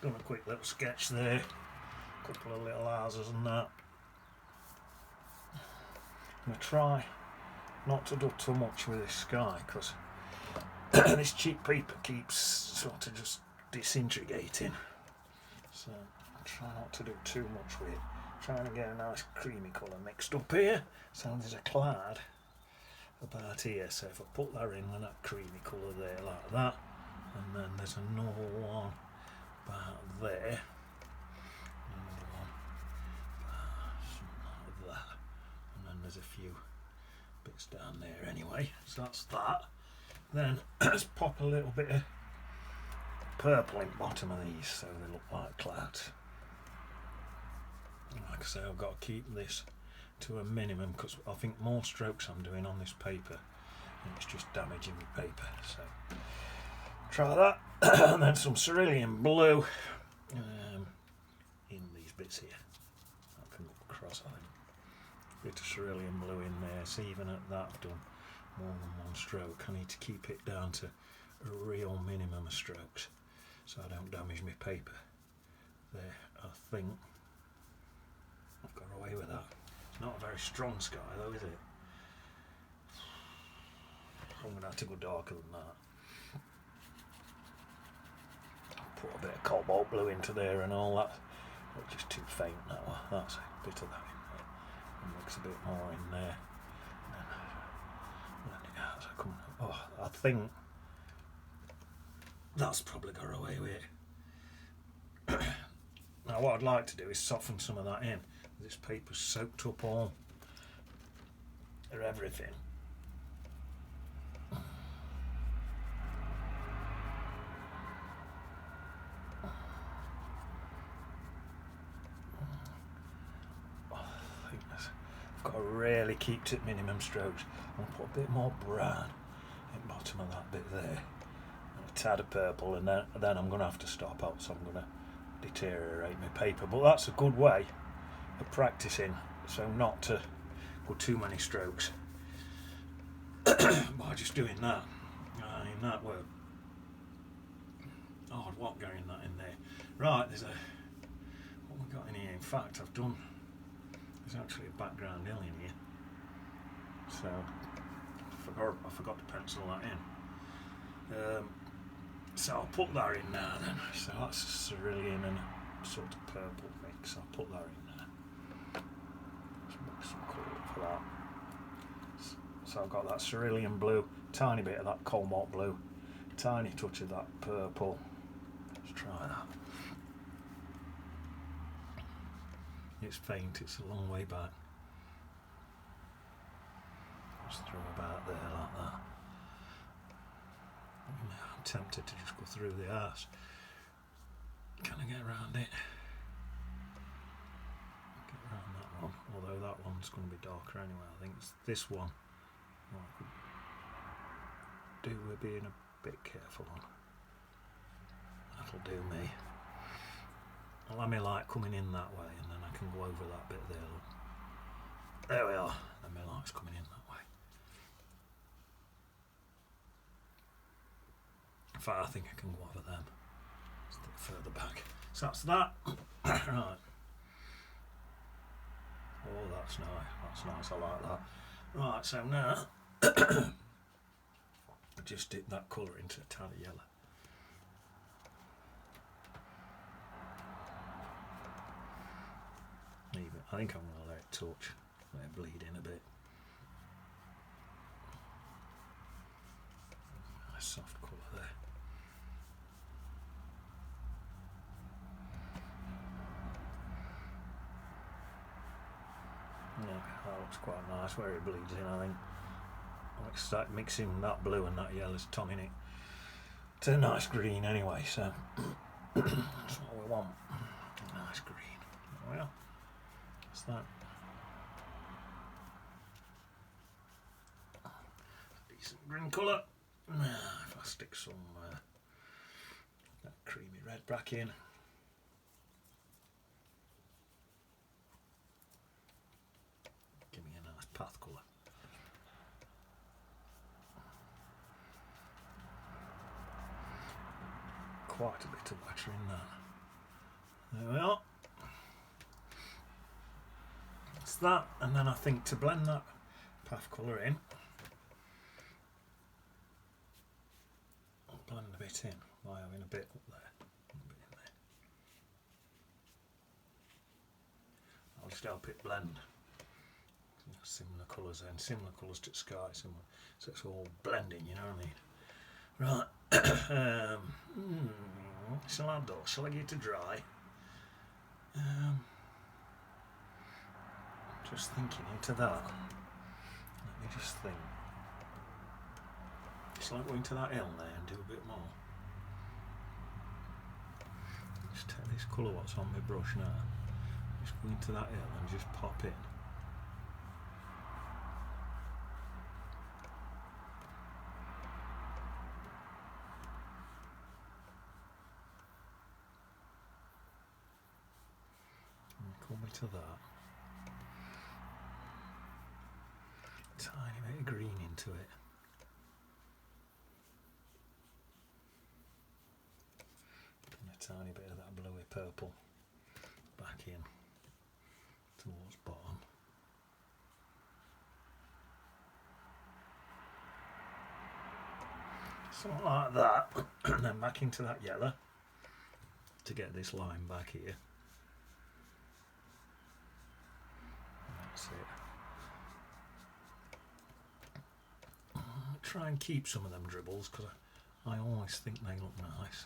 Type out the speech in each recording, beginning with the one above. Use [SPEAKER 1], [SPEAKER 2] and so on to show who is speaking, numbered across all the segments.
[SPEAKER 1] Done a quick little sketch there, a couple of little houses and that. I'm going to try not to do too much with this sky because this cheap paper keeps sort of just disintegrating. So I'll try not to do too much with it. Trying to get a nice creamy colour mixed up here. So there's a cloud about here. So if I put that in with that creamy colour there like that, and then there's another one about there, another one something like that, and then there's a few bits down there anyway. So that's that. Then let's pop a little bit of purple in the bottom of these so they look like clouds. Like I say, I've got to keep this to a minimum because I think more strokes I'm doing on this paper and it's just damaging my paper. So try that. And then some cerulean blue in these bits here. I can look across, I think. Bit of cerulean blue in there. So even at that I've done more than one stroke. I need to keep it down to a real minimum of strokes so I don't damage my paper. There, I think I've got away with that. It's not a very strong sky though, is it? I'm going to have to go darker than that. Put a bit of cobalt blue into there and all that. It's just too faint now. That's a bit of that in there. And mix a bit more in there. I think that's probably got away with it. Now what I'd like to do is soften some of that in. This paper's soaked up all or everything. I think I've got to really keep to minimum strokes. I'll put a bit more brown in the bottom of that bit there. And a tad of purple, and then I'm going to have to stop out, so I'm going to deteriorate my paper. But that's a good way of practicing, so not to go too many strokes by just doing that. I mean, that were hard work getting that in there. Right, there's what we got in here. In fact, there's actually a background hill in here, so I forgot to pencil that in. So I'll put that in now then. So that's cerulean and a sort of purple mix. I'll put that in there. Let's make some colour for that. So I've got that cerulean blue, tiny bit of that cobalt blue, tiny touch of that purple. Let's try that. It's faint, it's a long way back. Just throw about there like that. I'm tempted to just go through the arse. Can I get around it? Get around that one, although that one's going to be darker anyway. I think it's this one I could do with being a bit careful on. That'll do me. I'll have my light coming in that way and then I can go over that bit there. Look. There we are, and my light's coming in that way. In fact, I think I can go over them. Just a bit further back. So that's that. Right. Oh, that's nice. That's nice. I like that. Right, so now I just dip that colour into a tad of yellow. Leave it. I think I'm going to let it touch, let it bleed in a bit. Nice soft colour there. Yeah, that looks quite nice where it bleeds in, I think. I'll start mixing that blue and that yellow's toning it to a nice green anyway, so that's what we want. A nice green. Well, that's that. Decent green colour. Now, if I stick some that creamy red back in. Give me a nice path colour. quite a bit of water in that. There we are. That's that, and then I think to blend that path colour in, I'll blend a bit in by having a bit up there, a bit in there. I'll just help it blend. Similar colours then, similar colours to the sky, similar, so it's all blending, you know what I mean? Right, shall I do? Shall I get it to dry? Just thinking into that. Let me just think. Shall I go into that hill there and do a bit more? Just take this colour what's on my brush now. Just go into that hill and just pop in. Come into that. Tiny bit of green into it. And a tiny bit of that bluey purple back in towards bottom. Something like that. And then back into that yellow to get this line back here. That's it. Try and keep some of them dribbles because I always think they look nice.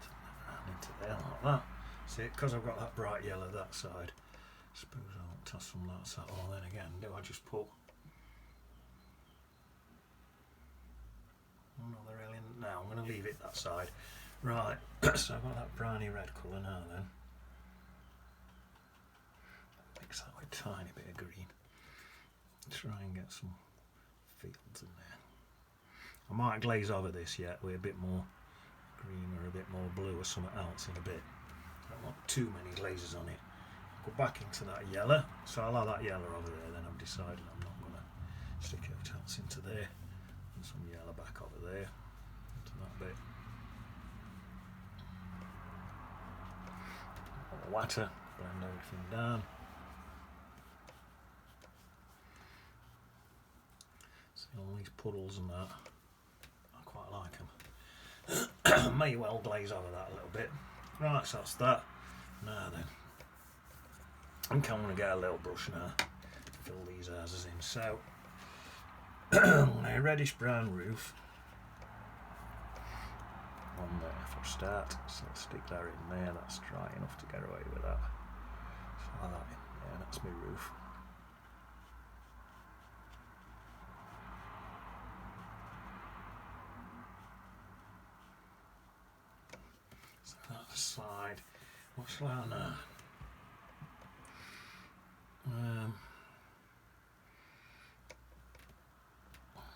[SPEAKER 1] Turn that around into there like that. See, because I've got that bright yellow that side, I suppose I'll toss some that side. Oh, then again, do I just put... Oh, no, they're really... No, I'm going to leave it that side. Right, so I've got that browny red colour now then. Mix that with a tiny bit of green. Try and get some fields in there. I might glaze over this yet with a bit more green or a bit more blue or something else in a bit. I don't want too many glazes on it. Go back into that yellow. So I'll have that yellow over there, then I've decided I'm not going to stick it else into there. And some yellow back over there. Into that bit. Water, blend everything down. See all these puddles and that, I quite like them. May well glaze over that a little bit. Right, so that's that. Now then, I think I'm going to get a little brush now to fill these houses in. So, a reddish brown roof on there for a start, so I'll stick that in there. That's dry enough to get away with that. So that in there, that's my roof. So that side, what shall I have now?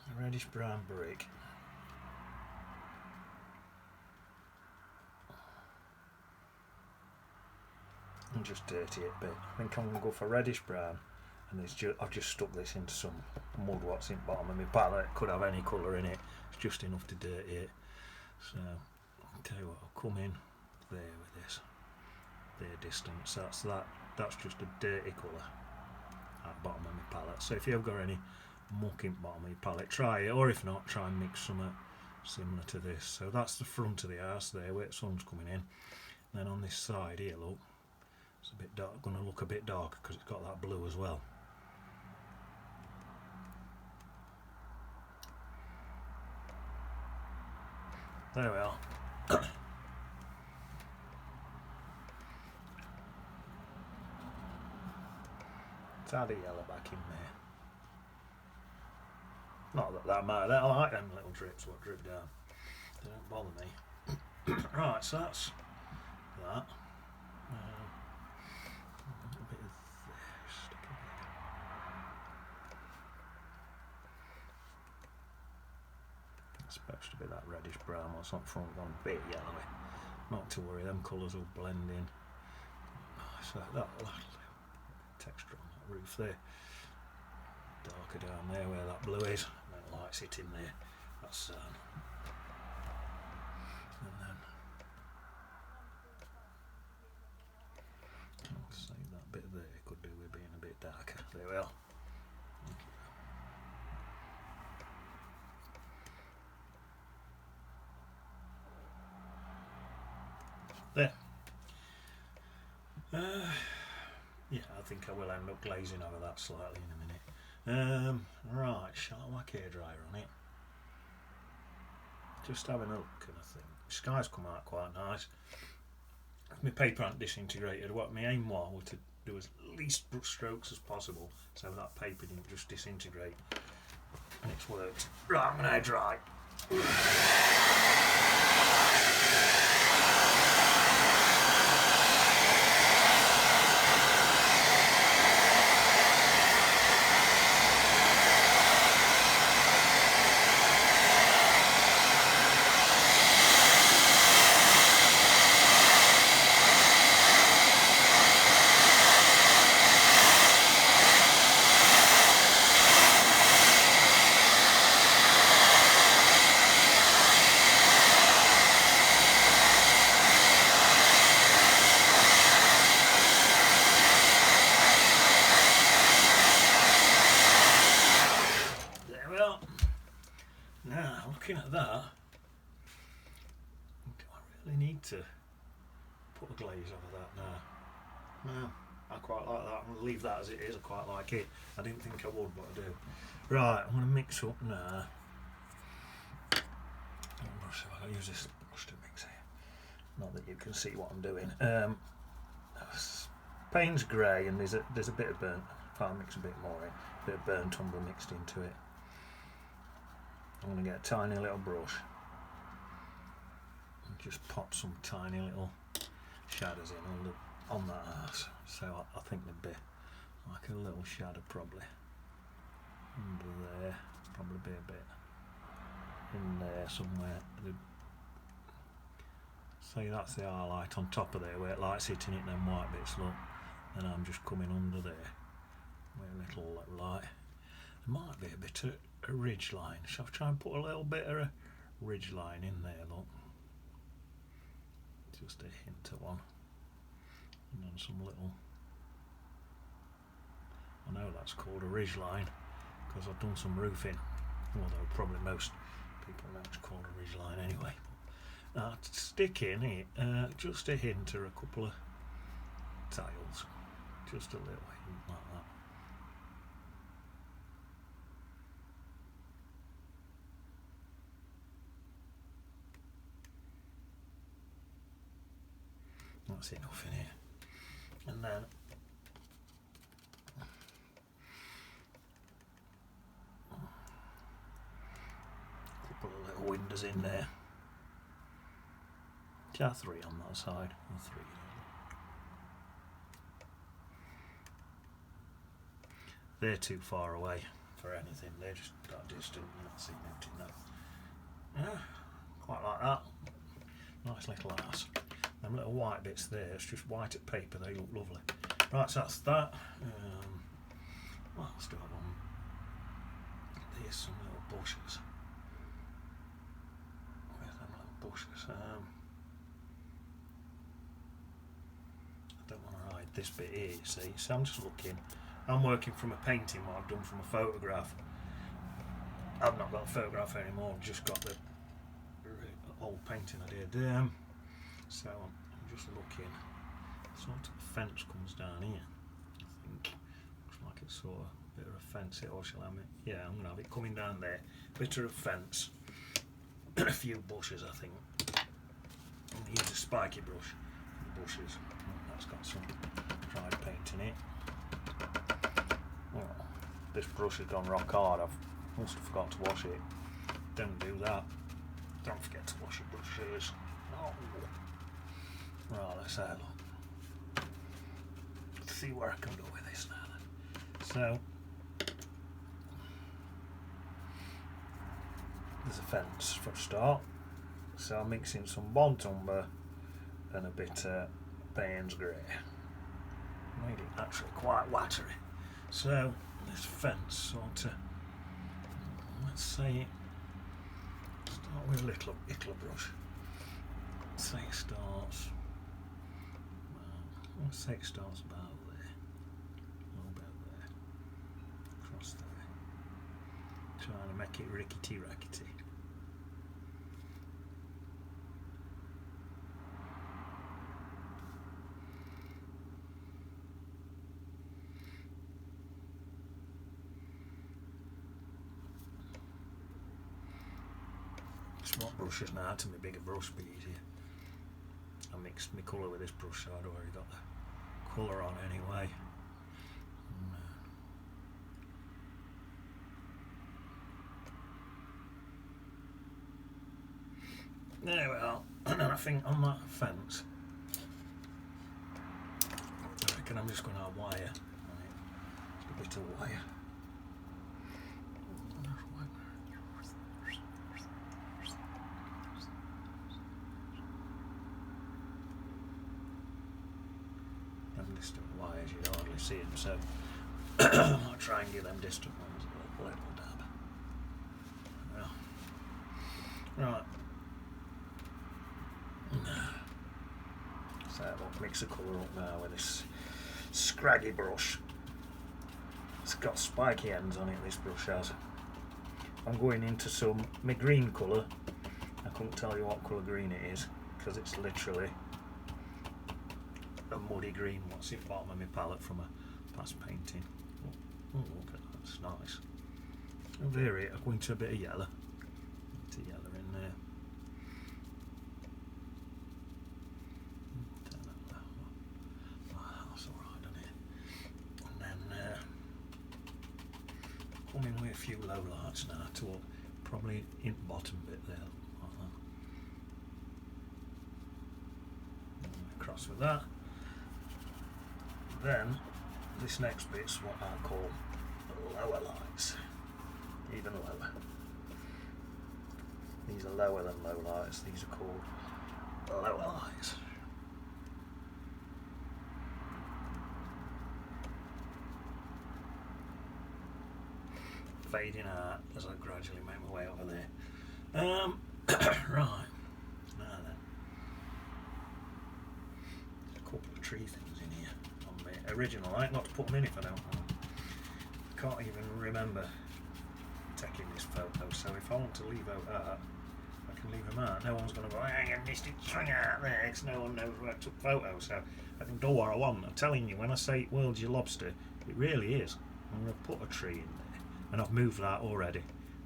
[SPEAKER 1] A reddish brown brick. And just dirty it a bit. I think I'm going to go for reddish brown, and I've just stuck this into some mud what's in the bottom of my palette. Could have any colour in it, it's just enough to dirty it. So I'll tell you what, I'll come in there with this, there distance, that's just a dirty colour at the bottom of my palette. So if you've got any muck in the bottom of your palette, try it, or if not, try and mix something similar to this. So that's the front of the house there where the sun's coming in. And then on this side here, look, it's a bit dark, going to look a bit darker because it's got that blue as well. There we are. Let's add a yellow back in there. Not that matters. I like them little drips what drip down. They don't bother me. Right, so that's that. A bit of this. It's supposed to be that reddish brown or something front, gone a bit yellowy. Not to worry, them colours will blend in. So that'll texture on that roof there. Darker down there where that blue is. I don't like likes it in there. That's and then I'll save that bit there. Could do with being a bit darker. There we are. There. Yeah, I think I will end up glazing over that slightly in a minute. Right, shall I whack hairdryer on it? Just having a look, and I think the sky's come out quite nice. My paper ain't disintegrated. What my aim was to do as least brush strokes as possible, so that paper didn't just disintegrate. And it's worked. Right, I'm going to hairdry. Now, looking at that, do I really need to put a glaze over that now? No, I quite like that. I'm going to leave that as it is. I quite like it. I didn't think I would, but I do. Right, I'm going to mix up now. I'll use this brush to mix here. Not that you can see what I'm doing. Payne's grey, and there's a bit of burnt. I'll mix a bit more in. A bit of burnt umber mixed into it. I'm going to get a tiny little brush and just pop some tiny little shadows in on that arse. So I think there'd be like a little shadow probably under there, probably be a bit in there somewhere. See, that's the highlight on top of there where it light's hitting it, them white bits, look. And I'm just coming under there with a little light. There might be a bit of a ridge line. Shall I try and put a little bit of a ridge line in there, look. Just a hint of one. And then some little, I know that's called a ridge line because I've done some roofing, although probably most people know it's called a ridge line anyway. Now to stick in it, just a hint or a couple of tiles, just a little hint like that. That's enough in here. And then a couple of little windows in there. Just 3 on that side, or 3. They're too far away for anything. They're just that distant. You're not seeing anything now. Yeah, quite like that. Nice little ass. Them little white bits there, it's just white at paper, they look lovely. Right, so that's that. What else do I want? There's some little bushes. Where's them little bushes? I don't want to hide this bit here, you see. So I'm just looking. I'm working from a painting what I've done from a photograph. I've not got a photograph anymore, I've just got the old painting I did. So I'm just looking. Sort of fence comes down here. I think looks like it's sort of a bit of a fence here, or shall I have it? Yeah, I'm gonna have it coming down there. Bit of a fence. A few bushes, I think. I'm gonna use a spiky brush for the bushes. That's got some dried paint in it. Oh, this brush has gone rock hard. I must have forgot to wash it. Don't do that. Don't forget to wash your brushes. Oh. Right, let's have a look. Let's see where I can go with this now then. So, there's a fence for a start. So I'm mixing some burnt umber and a bit of Payne's grey. Made it actually quite watery. So, this fence sort of, let's say start with a little brush. Let's say it starts. Let's say it starts about there, a little bit there, across there. Trying to make it rickety rackety. Swap brushes now to my bigger brush, be easier. I mixed my colour with this brush, so I'd already got the colour on anyway. There we are. And then I think on that fence, I reckon I'm just going to wire on it. Just a bit of wire. Distant wires, you'd hardly see them, so I'll try and give them distant ones a little dab. Well, right. So I'll mix the colour up now with this scraggy brush. It's got spiky ends on it, this brush has. I'm going into some my green colour. I couldn't tell you what colour green it is because it's literally a muddy green. What's in the bottom of my palette from a past painting. Oh, look at that, that's nice. I'll vary it, I'll go into a bit of yellow. Bit of yellow in there. That's alright, isn't it? And then come in with a few low lights now to probably in the bottom bit there, like that. And across with that. Then this next bit's what I call lower lights, even lower. These are lower than low lights, these are called lower lights. Fading out as I gradually make my way over there. Right, now then, there's a couple of tree things in here. Original, I ain't got to put them in if I don't want. Can't even remember taking this photo, so if I want to leave out that, I can leave them out. No one's going to go, hang on, missed it out there, because no one knows where I took photos, so I can do what I want. I'm telling you, when I say world's your lobster, it really is. I'm going to put a tree in there, and I've moved that already.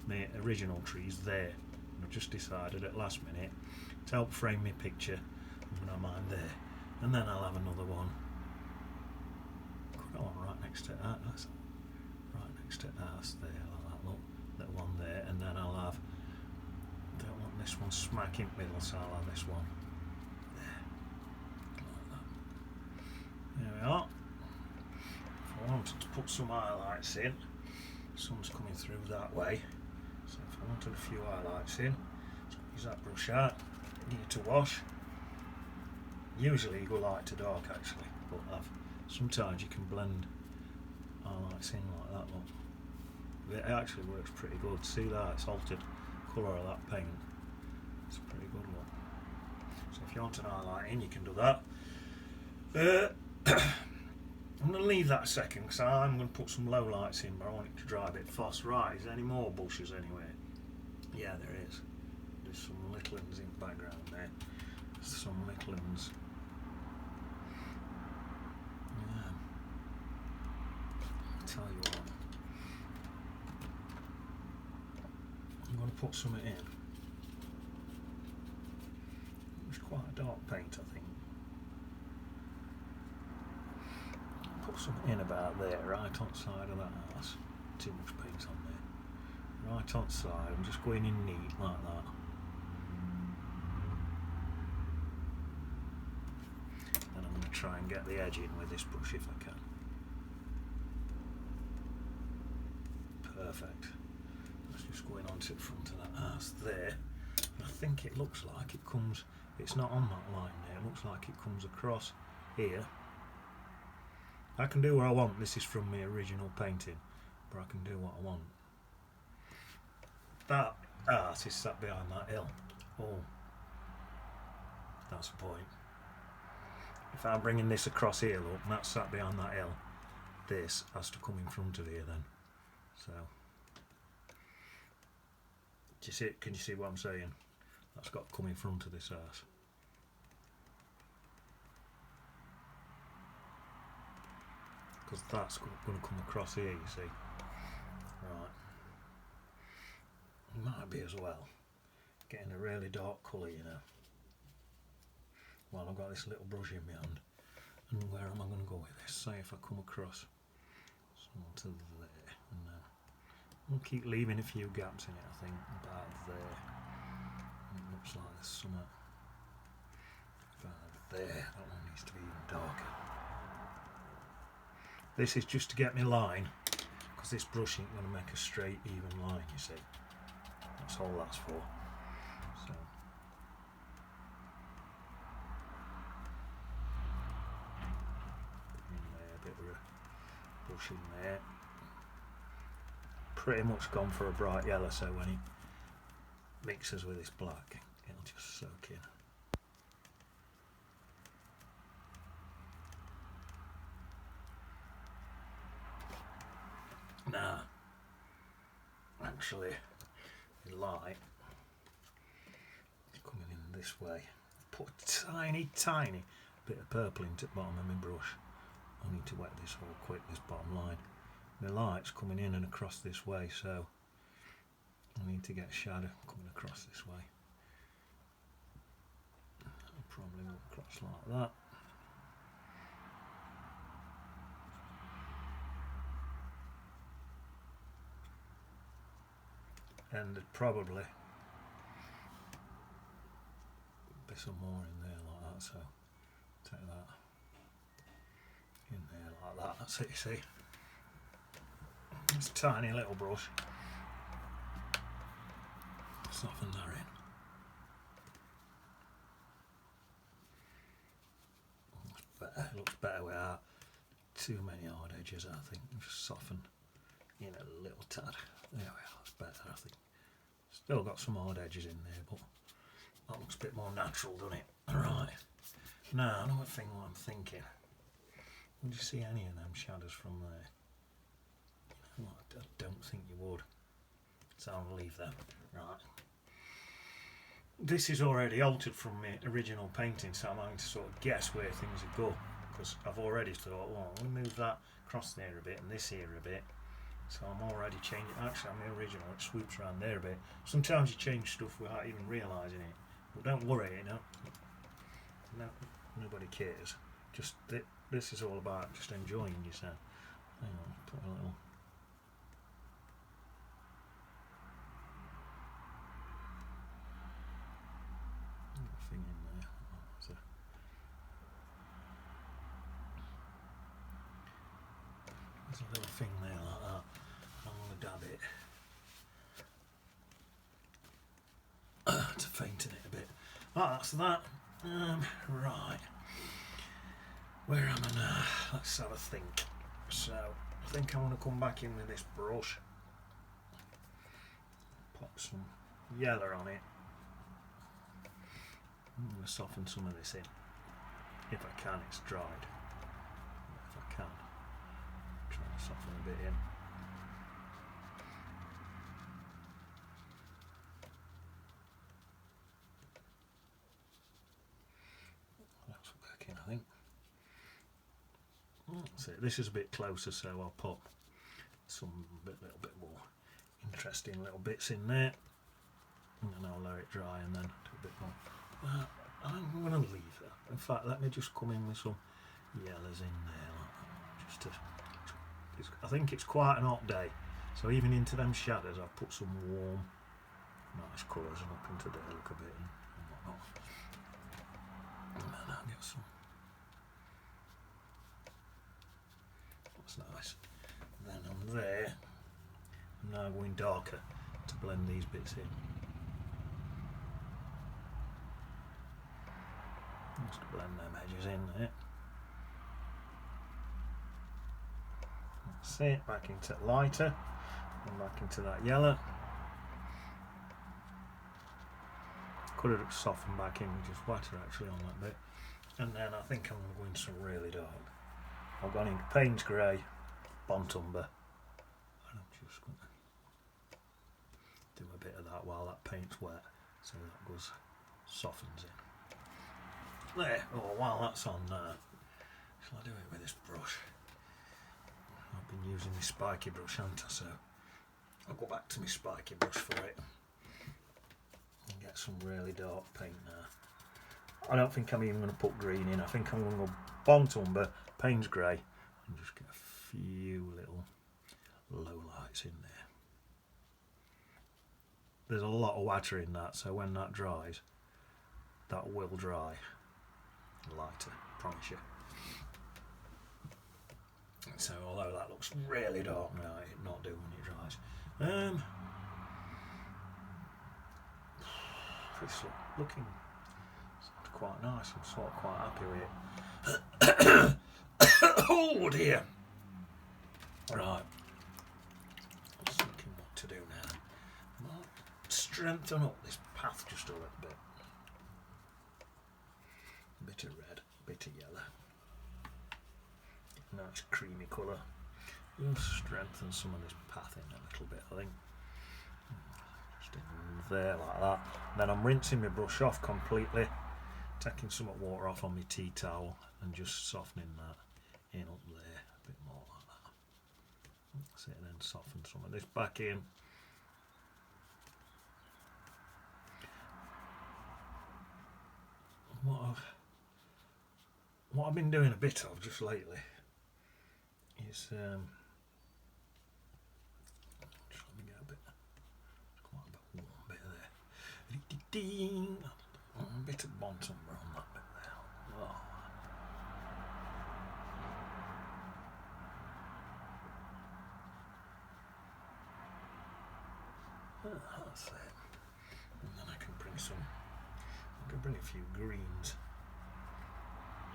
[SPEAKER 1] The original tree's there, and I've just decided at last minute to help frame my picture, I'm going to have mine there, and then I'll have another one. Oh, right next to that, that's right next to that, there, like that, look, that one there, and then I'll have, don't want this one smack in the middle, so I'll have this one there, like that. There we are. If I wanted to put some highlights in, sun's coming through that way, so if I wanted a few highlights in, use that brush out, need to wash. Usually you go light to dark actually, but sometimes you can blend highlights in like that, look. It actually works pretty good. See that? It's altered colour of that paint. It's a pretty good one. So if you want an highlight in, you can do that. I'm going to leave that a second because I'm going to put some low lights in, but I want it to dry a bit fast. Right, is there any more bushes anywhere? Yeah, there is. There's some little ones in the background there. There's some little ones. Tell you what, I'm going to put something in. It's quite a dark paint, I think. Put something in about there, right on side of that house. Too much paint on there. Right on side, I'm just going in neat like that. And I'm going to try and get the edge in with this brush if I can. Perfect. That's just going on to the front of that house there. I think it looks like it comes, it's not on that line there, it looks like it comes across here. I can do what I want, this is from my original painting, but I can do what I want. that art is sat behind that hill. Oh, that's the point. If I'm bringing this across here, look, and that's sat behind that hill, this has to come in front of here then. So, do you see it? Can you see what I'm saying? That's got to come in front of this house. Because that's going to come across here, you see. Right. Might be as well getting a really dark colour, you know. Well, I've got this little brush in my hand. And where am I going to go with this? Say if I come across somewhere to there. And I'll keep leaving a few gaps in it, I think. About there. And it looks like there's some about there. That one needs to be even darker. This is just to get me line. Because this brush ain't going to make a straight, even line, you see. That's all that's for. So. In there, a bit of a brush in there. Pretty much gone for a bright yellow, so when it mixes with this black, it'll just soak in. Now, actually, the light is coming in this way. Put a tiny bit of purple into the bottom of my brush. I need to wet this all quick, this bottom line. The light's coming in and across this way, so I need to get shadow coming across this way. I'll probably look across like that. And there'd probably be some more in there like that, so take that in there like that. That's it, you see. It's a tiny little brush. Soften that in. It looks better without too many hard edges, I think. Just soften in a little tad. There we are, that's better, I think. Still got some hard edges in there, but that looks a bit more natural, doesn't it? Right. Now, another thing what I'm thinking. Would you see any of them shadows from there? You know, I don't think you would. So I'll leave them. Right. This is already altered from my original painting, so I'm having to sort of guess where things would go. Because I've already thought, well, we'll move that across there a bit and this here a bit. So I'm already changing. Actually, I'm the original. It swoops around there a bit. Sometimes you change stuff without even realising it. But don't worry, you know. No, nobody cares. Just this is all about just enjoying yourself. Hang on, put a little. Thing in there. There's a little thing there like that. I'm going to dab it to fainten it a bit. Oh, that's that. Right. Where am I now? Let's have a think. So, I think I want to come back in with this brush. Pop some yellow on it. I'm going to soften some of this in. If I can, it's dried. If I can, try to soften a bit in. That's working, I think. So this is a bit closer, so I'll put some little bit more interesting little bits in there, and then I'll let it dry and then do a bit more. I'm going to leave that. In fact, let me just come in with some yellows in there, just to. I think it's quite an hot day, so even into them shadows, I've put some warm, nice colours and up into there look a bit and whatnot. And then I'll get some. That's nice. And then on there, I'm now going darker to blend these bits in. Just to blend them edges in there. That's it, back into lighter and back into that yellow. could have softened back in with just water actually on that bit. And then I think I'm going to go into some really dark. I've gone into Payne's Grey, Burnt Umber, and I'm just going to do a bit of that while that paint's wet, so that goes softens in. There. Oh, while that's on there, shall I do it with this brush? I've been using my spiky brush, haven't I? So I'll go back to my spiky brush for it and get some really dark paint now. I don't think I'm even going to put green in. I think I'm going to go Burnt Umber, Payne's Grey, and just get a few little low lights in there. There's a lot of water in that, so when that dries, that will dry lighter, promise you. So although that looks really dark now, it'll not do when it dries. It's looking sort of quite nice. I'm sort of quite happy with it. Oh dear. Right. I'm just thinking what to do now. I might strengthen up this path just a little bit. A bit of red, a bit of yellow. Nice creamy colour. Just strengthen some of this path in a little bit, I think. Just in there like that. And then I'm rinsing my brush off completely, taking some water off on my tea towel and just softening that in up there a bit more like that. That's it, and then soften some of this back in. What I've been doing a bit of just lately is just let me get a bit, quite a bit warm bit there. A bit of Burnt Umber on that bit there. Oh. That's it. And then I can bring a few greens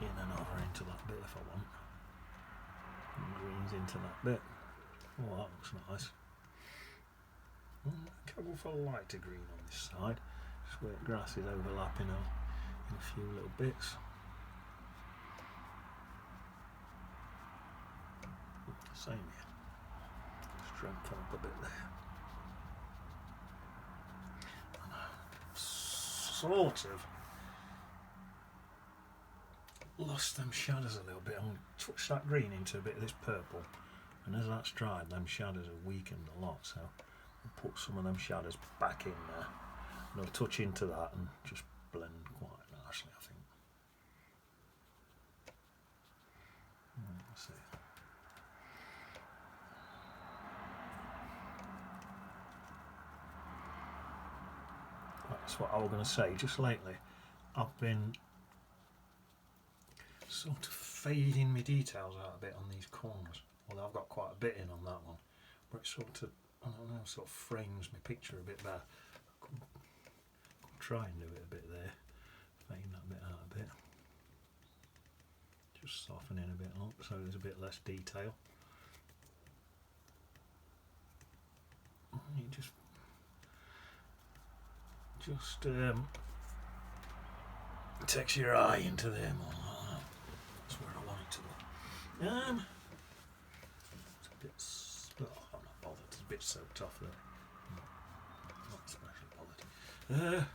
[SPEAKER 1] in and over into that bit if I want. And greens into that bit. Oh, that looks nice. I'll go for a lighter green on this side, just where the grass is overlapping in a few little bits. Same here. Strengthen up a bit there. Sort of lost them shadows a little bit. I'm going to touch that green into a bit of this purple, and as that's dried, them shadows have weakened a lot, so I'll put some of them shadows back in there, and I'll touch into that and just blend quite nicely, I think. Let's see. That's what I was going to say. Just lately I've been sort of fading my details out a bit on these corners, although I've got quite a bit in on that one, but it sort of, I don't know, sort of frames my picture a bit better. I'll try and do it a bit there, fade that bit out a bit, just softening a bit up so there's a bit less detail. You just takes your eye into them. That's where I want it to go. It's a bit. Oh, I'm not bothered. It's a bit soaked off there. Not especially bothered.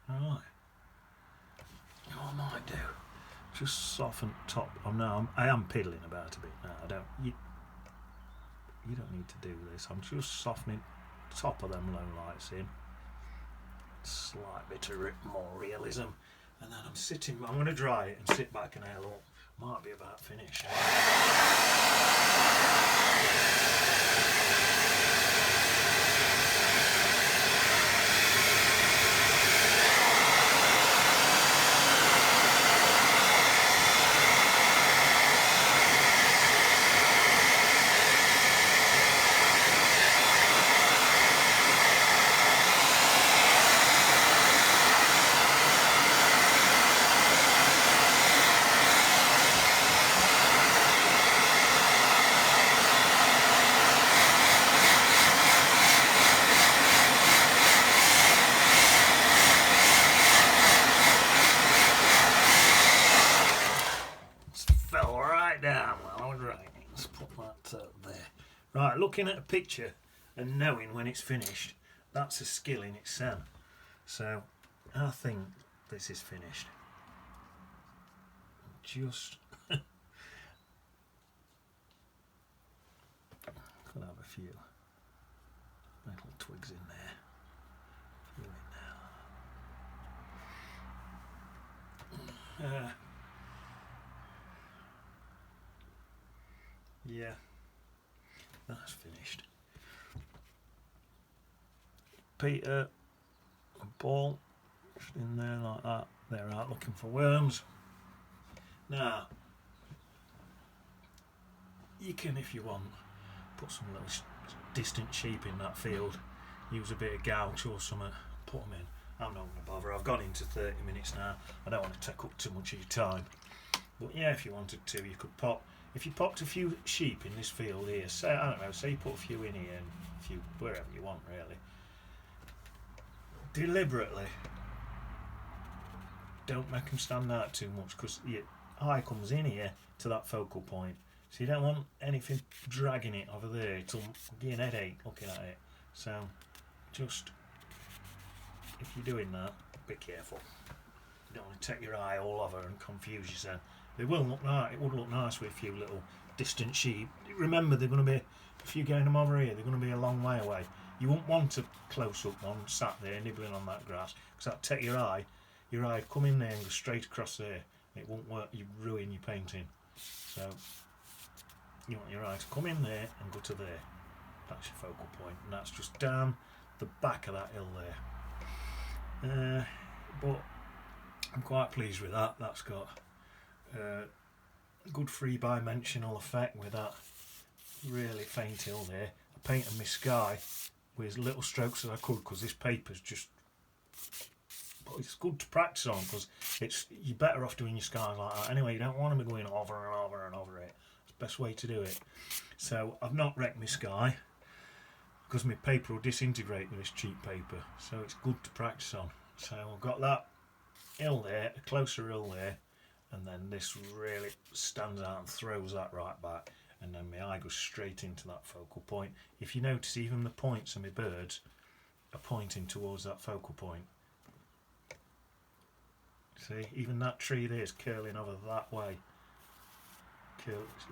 [SPEAKER 1] Right. What I might do, just soften top. I am piddling about a bit now. You don't need to do this. I'm just softening top of them low lights in, slight bit of more realism, and then I'm going to dry it and sit back and air up. Might be about finished. Right, looking at a picture and knowing when it's finished, that's a skill in itself. So I think this is finished. Just could have a few little twigs in there. Yeah, that's finished. Peter and Paul just in there like that. They're out looking for worms. Now, you can, if you want, put some little distant sheep in that field. Use a bit of gouge or something. Put them in. I'm not going to bother. I've gone into 30 minutes now. I don't want to take up too much of your time. But yeah, if you wanted to, you could pop. If you popped a few sheep in this field here, say, I don't know, say you put a few in here and a few wherever you want, really. Deliberately, don't make them stand out too much, because your eye comes in here to that focal point. So you don't want anything dragging it over there. It'll give you an headache looking at it. So just, if you're doing that, be careful. You don't want to take your eye all over and confuse yourself. They will look nice. It would look nice with a few little distant sheep. Remember, they're going to be, if you're getting them over here, they're going to be a long way away. You won't want a close-up one sat there nibbling on that grass, because that'll take your eye. Your eye come in there and go straight across there. It won't work. You ruin your painting. So you want your eye to come in there and go to there. That's your focal point, and that's just down the back of that hill there. But I'm quite pleased with that. That's got good three-dimensional effect with that really faint hill there. I painted my sky with as little strokes as I could, because this paper's just, but it's good to practice on, because you're better off doing your skies like that anyway. You don't want to be going over and over and over it. It's the best way to do it. So I've not wrecked my sky, because my paper will disintegrate with this cheap paper, so it's good to practice on. So I've got that hill there, a closer hill there, and then this really stands out and throws that right back, and then my eye goes straight into that focal point. If you notice, even the points of my birds are pointing towards that focal point. See, even that tree there is curling over that way,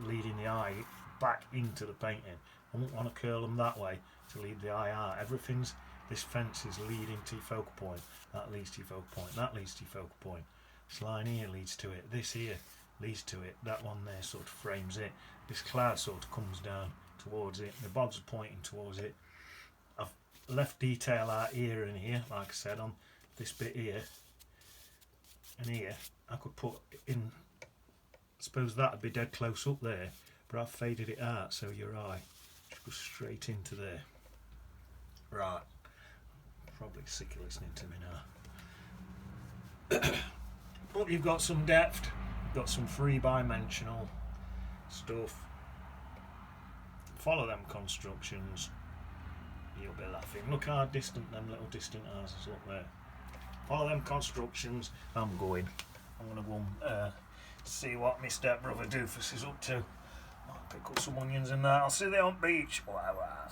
[SPEAKER 1] leading the eye back into the painting. I wouldn't want to curl them that way to lead the eye out. This fence is leading to your focal point. That leads to your focal point. That leads to your focal point. This line here leads to it. This here leads to it. That one there sort of frames it. This cloud sort of comes down towards it. The bods are pointing towards it. I've left detail out here and here, like I said, on this bit here and here. I could put in, I suppose that would be dead close up there, but I've faded it out so your eye just goes straight into there. Right, probably sick of listening to me now. But you've got some depth, you've got some three-dimensional stuff. Follow them constructions, you'll be laughing. Look how distant them little distant houses look there. Follow them constructions. I'm going to go and see what my stepbrother Doofus is up to. I'll pick up some onions and that. I'll see you on the beach. Wow, wow.